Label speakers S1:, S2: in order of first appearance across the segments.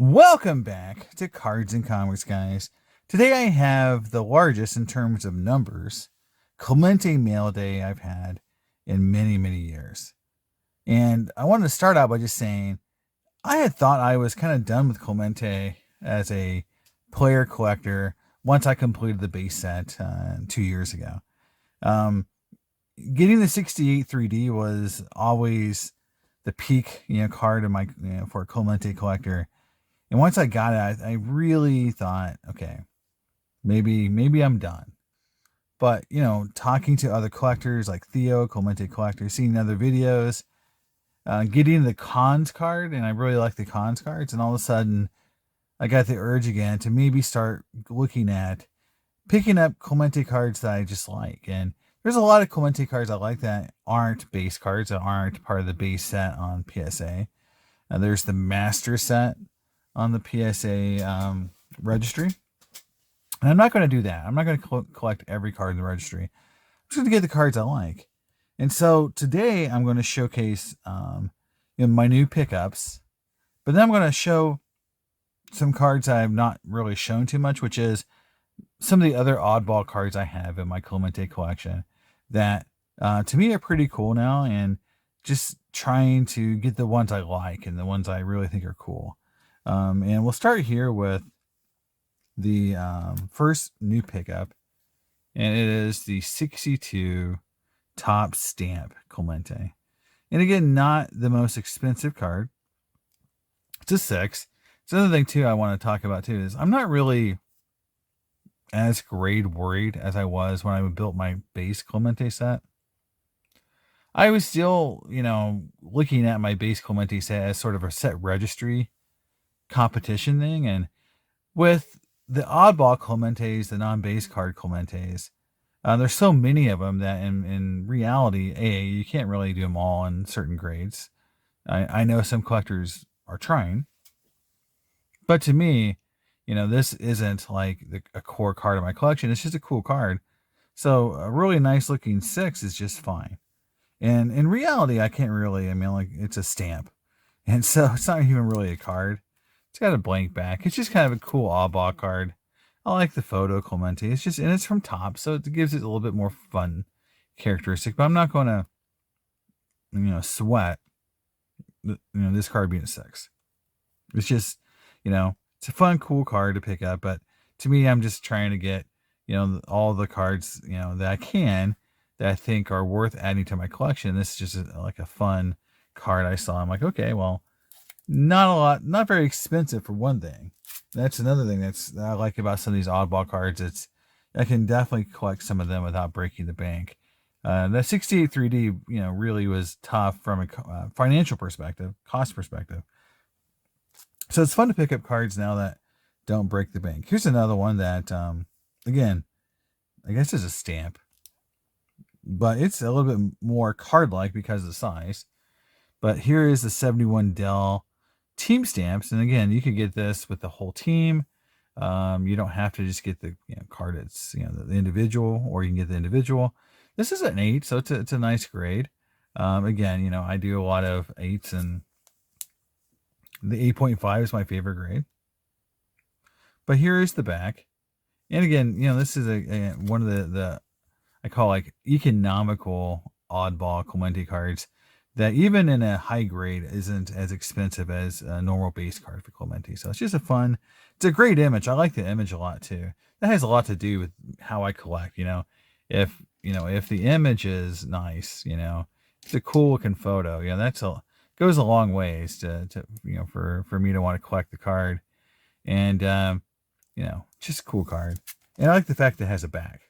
S1: Welcome back to Cards and Comics, guys. Today I have the largest in terms of numbers Clemente mail day I've had in many, many years. And I wanted to start out by just saying I had thought I was kind of done with Clemente as a player collector once I completed the base set 2 years ago. Um, Getting the 68 3D was always the peak, card in my for a Clemente collector. And once I got it, I really thought, okay, maybe I'm done. But talking to other collectors like Theo, Clemente collector, seeing other videos, getting the cons card, and I really like the cons cards. And all of a sudden, I got the urge again to maybe start looking at picking up Clemente cards that I just like. And there's a lot of Clemente cards I like that aren't base cards, that aren't part of the base set on PSA. There's the master set on the PSA registry. And I'm not going to do that. I'm not going to collect every card in the registry. I'm just going to get the cards I like. And so today I'm going to showcase my new pickups. But then I'm going to show some cards I've not really shown too much, which is some of the other oddball cards I have in my Clemente collection that to me are pretty cool now, and just trying to get the ones I like and the ones I really think are cool. And we'll start here with the first new pickup, and it is the 62 top stamp Clemente. And again, not the most expensive card. It's a 6. It's another thing too I want to talk about too is I'm not really as grade worried as I was when I built my base Clemente set. I was still, looking at my base Clemente set as sort of a set registry competition thing. And with the oddball Clementes, the non-base card Clementes, there's so many of them that in reality, you can't really do them all in certain grades. I know some collectors are trying, but to me, this isn't like a core card of my collection. It's just a cool card. So a really nice looking 6 is just fine. And in reality, I can't really, it's a stamp. And so it's not even really a card. It's got a blank back. It's just kind of a cool oddball card. I like the photo Clemente. And it's from Top, so it gives it a little bit more fun characteristic. But I'm not going to, sweat, this card being a 6. It's just, it's a fun, cool card to pick up. But to me, I'm just trying to get, all the cards, that I can, that I think are worth adding to my collection. This is just like a fun card I saw. I'm like, okay, well, not a lot, not very expensive for one thing. That's another thing that I like about some of these oddball cards. I can definitely collect some of them without breaking the bank. That 68 3D, really was tough from a financial perspective, cost perspective. So it's fun to pick up cards now that don't break the bank. Here's another one that, again, I guess is a stamp, but it's a little bit more card-like because of the size. But here is the 71 Dell team stamps. And again, you could get this with the whole team. You don't have to just get the card. It's the individual, or you can get the individual. This is an 8, so it's a nice grade. Again, I do a lot of 8s, and the 8.5 is my favorite grade. But here is the back. And again, this is one of the I call like economical oddball Clemente cards that even in a high grade isn't as expensive as a normal base card for Clemente. So it's just it's a great image. I like the image a lot too. That has a lot to do with how I collect. If the image is nice, it's a cool looking photo. Goes a long ways to for me to want to collect the card. And just a cool card. And I like the fact that it has a back,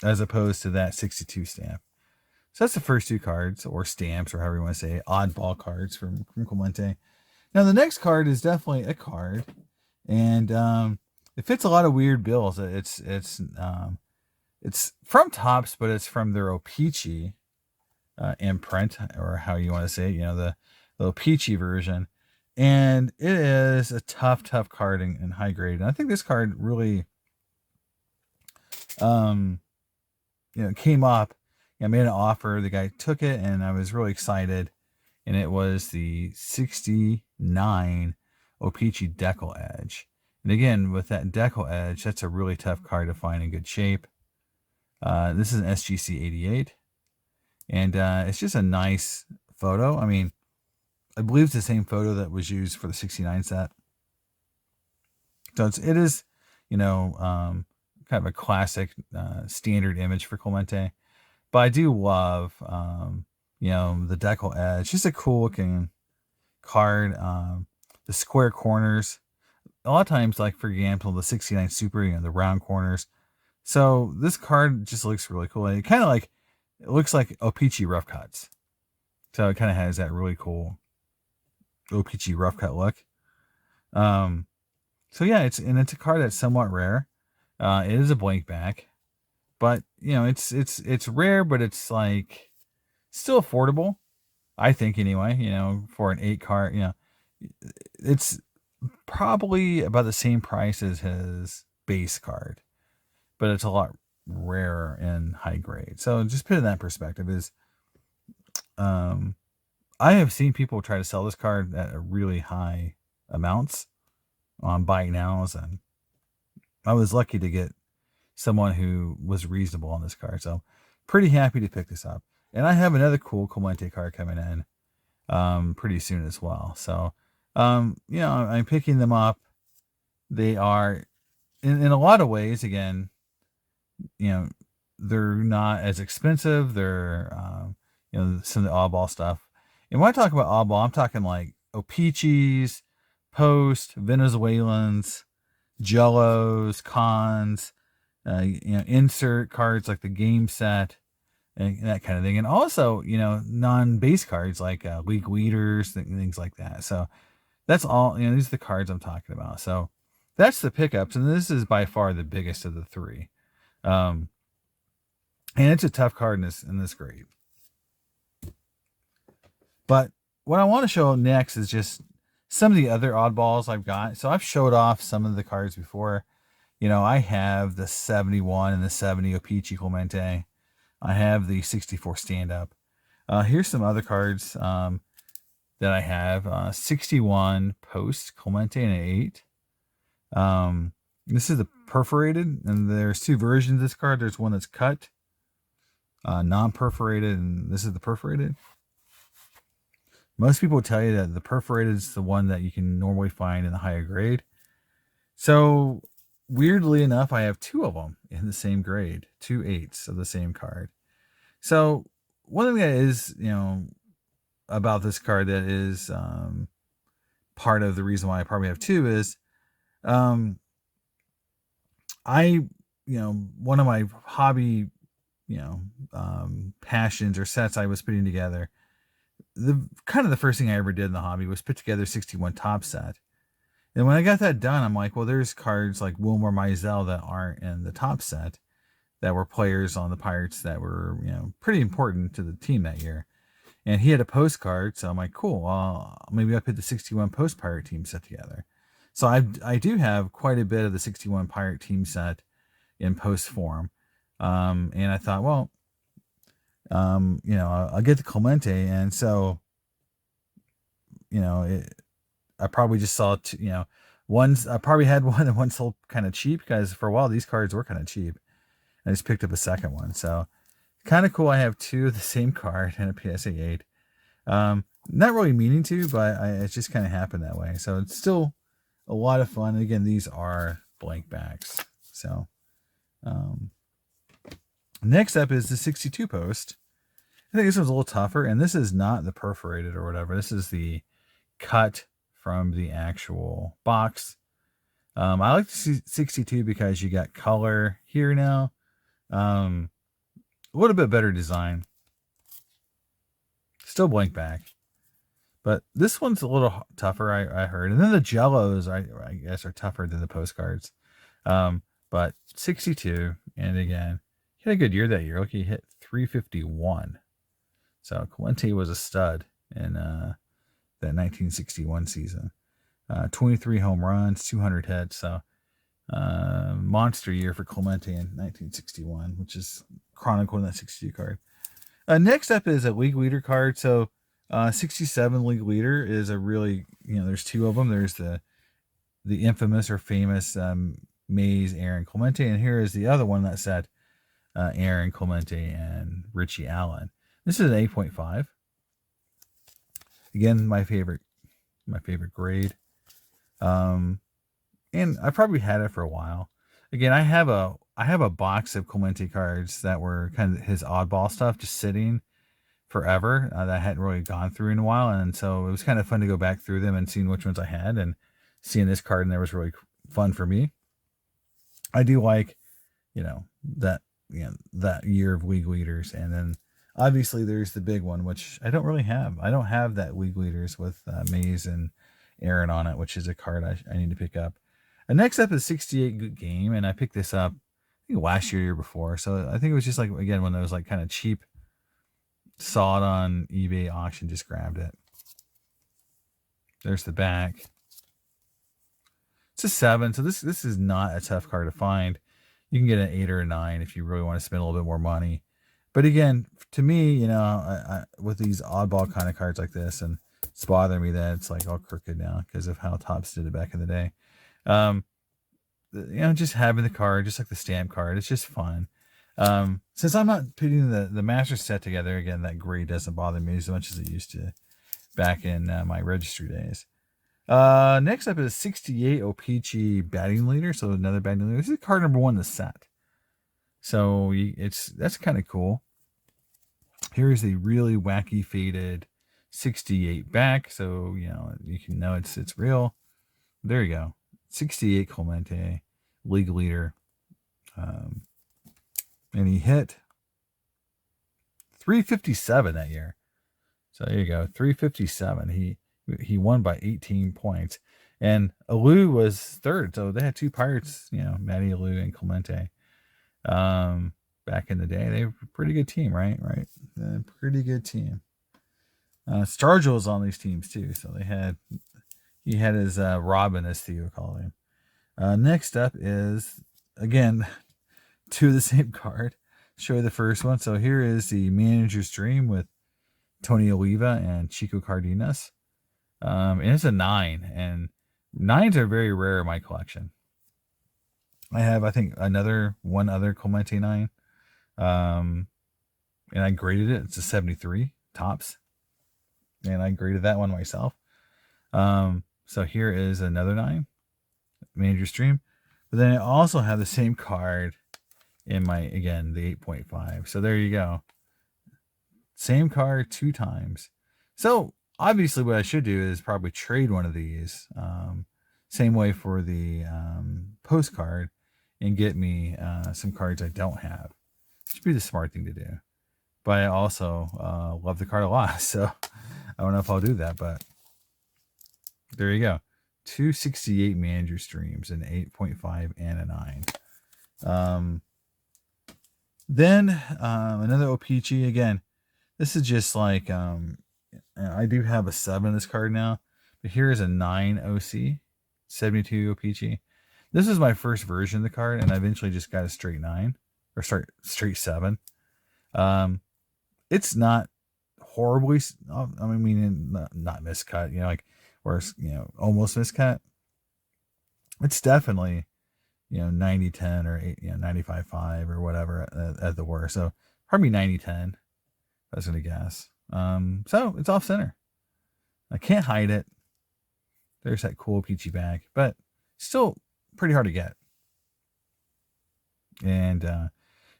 S1: as opposed to that 62 stamp. So that's the first 2 cards, or stamps, or however you want to say, oddball cards from Clemente. Now the next card is definitely a card, and it fits a lot of weird bills. It's from Topps, but it's from their O-Pee-Chee imprint, or how you want to say it, the O-Pee-Chee version. And it is a tough card in high grade. And I think this card really came up. I made an offer. The guy took it, and I was really excited. And it was the 69 O-Pee-Chee Decal Edge. And again, with that Decal Edge, that's a really tough card to find in good shape. This is an SGC 88. And it's just a nice photo. I mean, I believe it's the same photo that was used for the 69 set. So it is, kind of a classic standard image for Clemente. But I do love, the Decal Edge. Just a cool looking card. The square corners. A lot of times, like for example, the 69 Super, the round corners. So this card just looks really cool. And it looks like O-Pee-Chee rough cuts. So it kind of has that really cool O-Pee-Chee rough cut look. So yeah, it's a card that's somewhat rare. It is a blank back, but it's rare, but it's like still affordable, I think anyway. For an 8 card, it's probably about the same price as his base card, but it's a lot rarer and high grade. So just put it in that perspective is, I have seen people try to sell this card at a really high amounts on buy nows, and I was lucky to get someone who was reasonable on this card. So pretty happy to pick this up. And I have another cool Clemente card coming in pretty soon as well. So, I'm picking them up. They are, in a lot of ways, again, they're not as expensive. They're, some of the oddball stuff. And when I talk about oddball, I'm talking like O-Pee-Chees, Post, Venezuelans, Jellos, Cons, insert cards like the game set and that kind of thing. And also, non-base cards like league leaders, things like that. So that's all, these are the cards I'm talking about. So that's the pickups. And this is by far the biggest of the three. And it's a tough card in this grade. But what I want to show next is just some of the other oddballs I've got. So I've showed off some of the cards before. I have the 71 and the 70 O-Pee-Chee Clemente. I have the 64 stand-up. Here's some other cards that I have. 61 Post Clemente and an 8. This is the perforated, and there's two versions of this card. There's one that's cut, non-perforated, and this is the perforated. Most people will tell you that the perforated is the one that you can normally find in the higher grade. So weirdly enough, I have 2 of them in the same grade, 2 8s of the same card. So one thing that is, about this card that is part of the reason why I probably have 2 is one of my hobby, passions or sets I was putting together. The first thing I ever did in the hobby was put together 61 top set. And when I got that done, I'm like, well, there's cards like Wilmer Mizell that aren't in the top set that were players on the Pirates that were, pretty important to the team that year. And he had a postcard, so I'm like, cool, maybe I'll put the 61 post Pirate team set together. So I do have quite a bit of the 61 Pirate team set in post form. And I thought, well, I'll get the Clemente. And so, I probably just saw, I probably had one and one sold kind of cheap because for a while these cards were kind of cheap. I just picked up a second one. So kind of cool. I have 2 of the same card and a PSA 8. Not really meaning to, but it just kind of happened that way. So it's still a lot of fun. And again, these are blank backs. So, next up is the 62 Post. I think this one's a little tougher, and this is not the perforated or whatever. This is the cut from the actual box. I like the 62 because you got color here now. A little bit better design. Still blank back. But this one's a little tougher, I heard. And then the Jellos, I guess, are tougher than the postcards. But 62, and again, he had a good year that year. Look, he hit 351. So Clemente was a stud in that 1961 season. 23 home runs, 200 hits. So monster year for Clemente in 1961, which is chronicled in that 62 card. Next up is a league leader card. So 67 league leader is a really, there's 2 of them. There's the the infamous or famous Mays, Aaron Clemente, and here is the other one that said Aaron Clemente and Richie Allen. This is an 8.5. Again, my favorite grade. And I probably had it for a while. Again, I have a box of Clemente cards that were kind of his oddball stuff, just sitting forever that I hadn't really gone through in a while, and so it was kind of fun to go back through them and seeing which ones I had, and seeing this card in there was really fun for me. I do like, that that year of league leaders, and then obviously there's the big one, which I don't really have. I don't have that league leaders with Maze and Aaron on it, which is a card I need to pick up. And next up is 68 Good Game, and I picked this up I think last year before. So I think it was just like, again, one of those like kind of cheap, saw it on eBay auction, just grabbed it. There's the back. It's a 7, so this is not a tough card to find. You can get an 8 or a 9 if you really want to spend a little bit more money. But again, to me, I with these oddball kind of cards like this, and it's bothering me that it's like all crooked now because of how Topps did it back in the day. Just having the card, just like the stamp card, it's just fun. Since I'm not putting the master set together, again, that gray doesn't bother me as much as it used to back in my registry days. Next up is 68 O-Pee-Chee batting leader. So another batting leader. This is card number 1 in the set. So that's kind of cool. Here's a really wacky faded 68 back. So, you can know it's real. There you go. 68 Clemente, league leader. And he hit 357 that year. So there you go. 357. He won by 18 points. And Alou was third. So they had two Pirates, Matty Alou and Clemente. Back in the day, they were a pretty good team, right? Pretty good team. Stargell was on these teams too. So he had his Robin, as Theo called him. Next up is, again, two of the same card. Show you the first one. So here is the Manager's Dream with Tony Oliva and Chico Cardenas. And it's a 9, and 9s are very rare in my collection. I have, I think, one other Clemente 9. And I graded it. It's a 73 Topps. And I graded that one myself. So here is another 9, Manager's Dream. But then I also have the same card in the 8.5. So there you go. Same card 2 times. So obviously what I should do is probably trade one of these. Same way for the postcard, and get me some cards I don't have. Should be the smart thing to do. But I also love the card a lot. So I don't know if I'll do that, but there you go. 268 Manager's Dreams, an 8.5 and a 9. Then another O-Pee-Chee. Again, this is just like, I do have a 7 in this card now, but here is a 9 OC, 72 O-Pee-Chee. This is my first version of the card, and I eventually just got a straight 9, or straight 7. It's not horribly, not miscut, or almost miscut. It's definitely 90-10 or 95-5 or whatever at the worst. So probably 90-10, I was going to guess. So it's off center. I can't hide it. There's that cool peachy back, but still pretty hard to get. And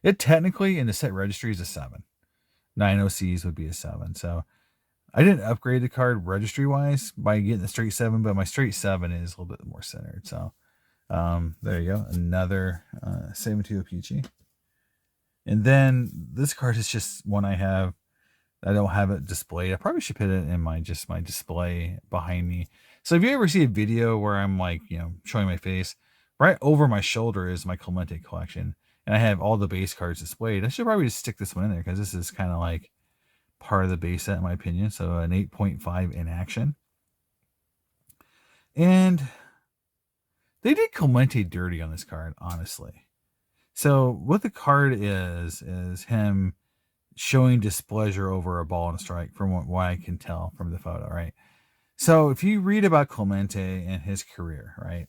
S1: it technically in the set registry is a 7. 9 OCs would be a 7. So I didn't upgrade the card registry wise by getting the straight 7, but my straight 7 is a little bit more centered. So there you go. Another 72 O-Pee-Chee. And then this card is just one I have. I don't have it displayed. I probably should put it in my display behind me. So if you ever see a video where I'm like, showing my face, right over my shoulder is my Clemente collection. And I have all the base cards displayed. I should probably just stick this one in there because this is kind of like part of the base set in my opinion. So an 8.5 in action. And they did Clemente dirty on this card, honestly. So what the card is him showing displeasure over a ball and a strike, from what I can tell from the photo, right? So if you read about Clemente and his career, right,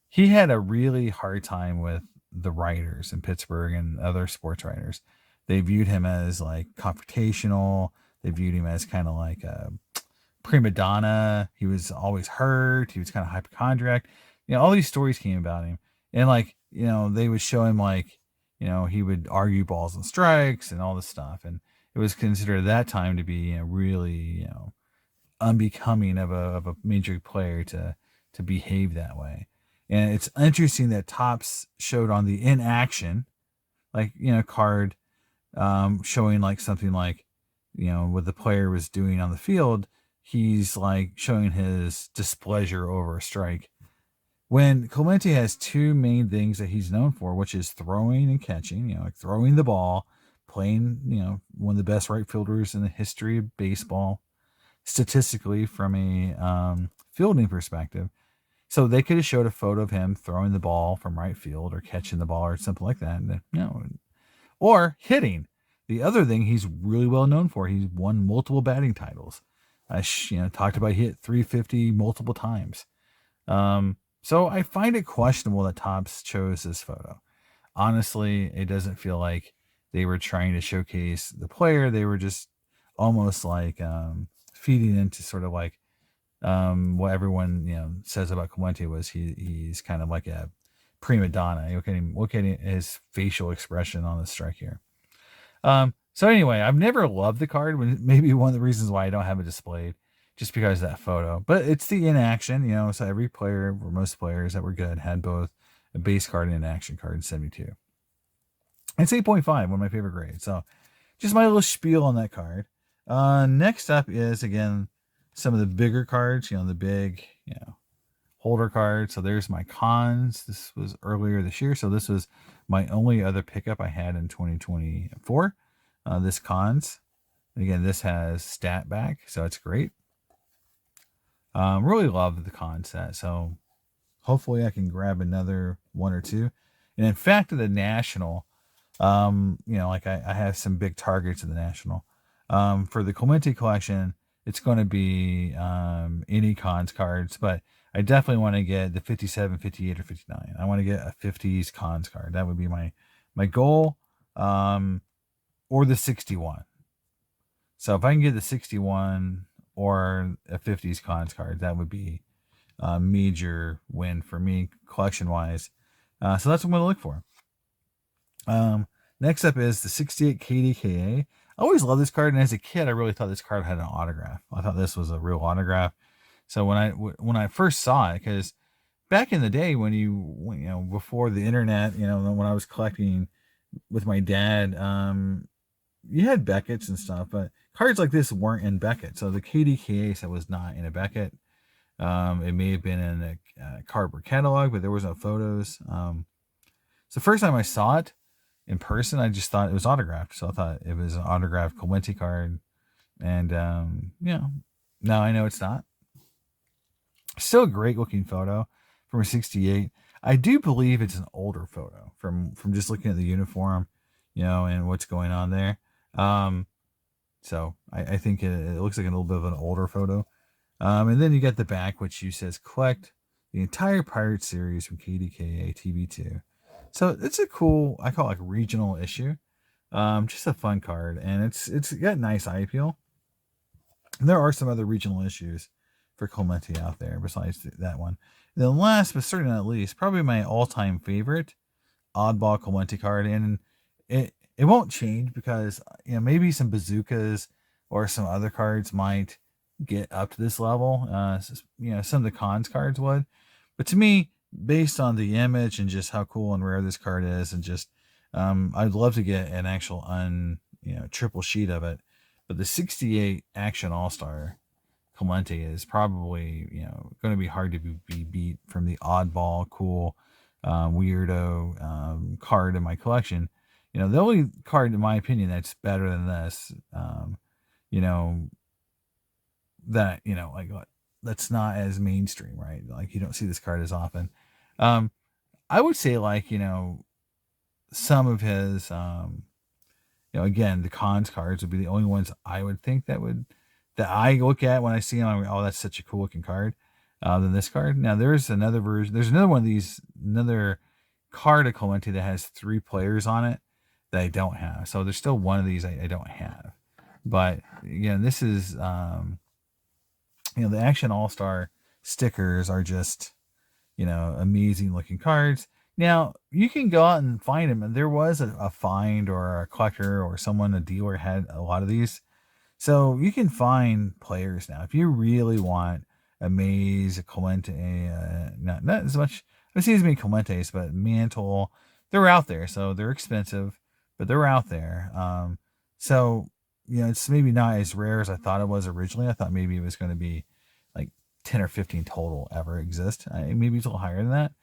S1: he had a really hard time with the writers in Pittsburgh and other sports writers. They viewed him as like confrontational. They viewed him as kind of like a prima donna. He was always hurt. He was kind of hypochondriac. All these stories came about him, and like they would show him like he would argue balls and strikes and all this stuff, and it was considered at that time to be really unbecoming of a major league player to behave that way. And it's interesting that Tops showed on the in action, like card showing like something like what the player was doing on the field. He's like showing his displeasure over a strike. When Clemente has two main things that he's known for, which is throwing and catching, like throwing the ball, playing, one of the best right fielders in the history of baseball, statistically from a fielding perspective. So they could have showed a photo of him throwing the ball from right field or catching the ball or something like that. And, or hitting. The other thing he's really well known for, he's won multiple batting titles. I talked about he hit 350 multiple times. So I find it questionable that Topps chose this photo. Honestly, it doesn't feel like they were trying to showcase the player. They were just almost like feeding into sort of like what everyone says about Clemente was he's kind of like a prima donna. Look at his facial expression on the strike here. So anyway, I've never loved the card. Maybe one of the reasons why I don't have it displayed, just because of that photo. But it's the inaction, so every player or most players that were good had both a base card and an action card in 72. It's 8.5, one of my favorite grades. So just my little spiel on that card. Next up is again some of the bigger cards, the big, holder cards. So there's my cons. This was earlier this year. So this was my only other pickup I had in 2024. This cons. And again, this has stat back, so it's great. Really love the con set. So hopefully I can grab another one or two. And in fact, at the National, like I have some big targets at the National. For the Clemente collection, it's going to be any cons cards, but I definitely want to get the 57, 58, or 59. I want to get a 50s cons card. That would be my goal, or the 61. So if I can get the 61 or a 50s cons card, that would be a major win for me collection-wise. So that's what I'm going to look for. Next up is the 68 KDKA. I always loved this card, and as a kid, I really thought this card had an autograph. I thought this was a real autograph. So when I first saw it, because back in the day when before the internet, when I was collecting with my dad, you had Beckett's and stuff, but cards like this weren't in Beckett. So the KDKA set was not in a Beckett. It may have been in a cardboard catalog, but there was no photos. So first time I saw it in person, I just thought it was autographed. So I thought it was an autographed Clemente card. And, now I know it's not. Still a great looking photo from a 68. I do believe it's an older photo from just looking at the uniform, and what's going on there. So I think it looks like a little bit of an older photo. And then you get the back, which says collect the entire Pirate series from KDKA TV2. So it's a cool, I call it like regional issue. Just a fun card, and it's got nice eye appeal. There are some other regional issues for Clemente out there besides that one. And then last, but certainly not least, probably my all-time favorite oddball Clemente card, and it won't change because maybe some bazookas or some other cards might get up to this level. Some of the cons cards would, but to me, based on the image and just how cool and rare this card is, and just I'd love to get an actual triple sheet of it. But the 68 Action All-Star Clemente is probably going to be hard to be beat from the oddball, cool, weirdo card in my collection. The only card, in my opinion, that's better than this, that's not as mainstream, right? Like you don't see this card as often. I would say some of his, again, the cons cards would be the only ones I would think that that I look at when I see them. I'm like, oh, that's such a cool looking card. Than this card. Now there's another version. There's another one of these, another card of Clemente that has 3 players on it that I don't have. So there's still one of these I don't have. But again, this is the Action All Star stickers are just amazing looking cards. Now you can go out and find them, and there was a find or a collector or someone, a dealer had a lot of these, so you can find players now if you really want a Maze, a Clemente, not as much. I see as many Clementes, but Mantle, they're out there, so they're expensive, but they're out there. So it's maybe not as rare as I thought it was originally. I thought maybe it was going to be like 10 or 15 total ever exist. Maybe it's a little higher than that,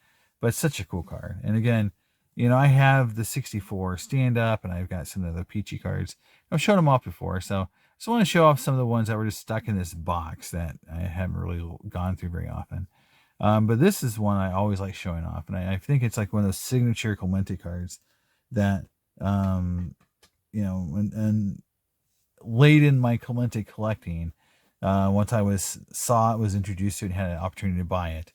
S1: but it's such a cool card. And again, I have the 64 stand up, and I've got some of the peachy cards. I've shown them off before, so just want to show off some of the ones that were just stuck in this box that I haven't really gone through very often. But this is one I always like showing off, and I think it's like one of those signature Clemente cards that, and late in my Clemente collecting, once I saw it was introduced to it and had an opportunity to buy it,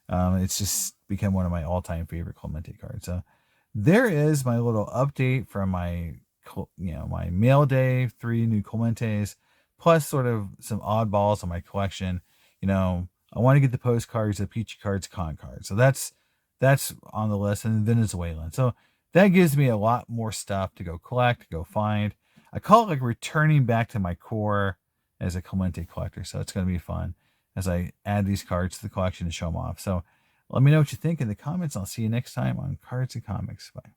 S1: it's just become one of my all-time favorite Clemente cards. So there is my little update from my my mail day, 3 new Clementes, plus sort of some oddballs on my collection. I want to get the postcards, the peachy cards, con cards. So that's on the list, and Venezuelan. So that gives me a lot more stuff to go collect, to go find. I call it like returning back to my core as a Clemente collector. So it's going to be fun as I add these cards to the collection and show them off. So let me know what you think in the comments. I'll see you next time on Cards and Comics. Bye.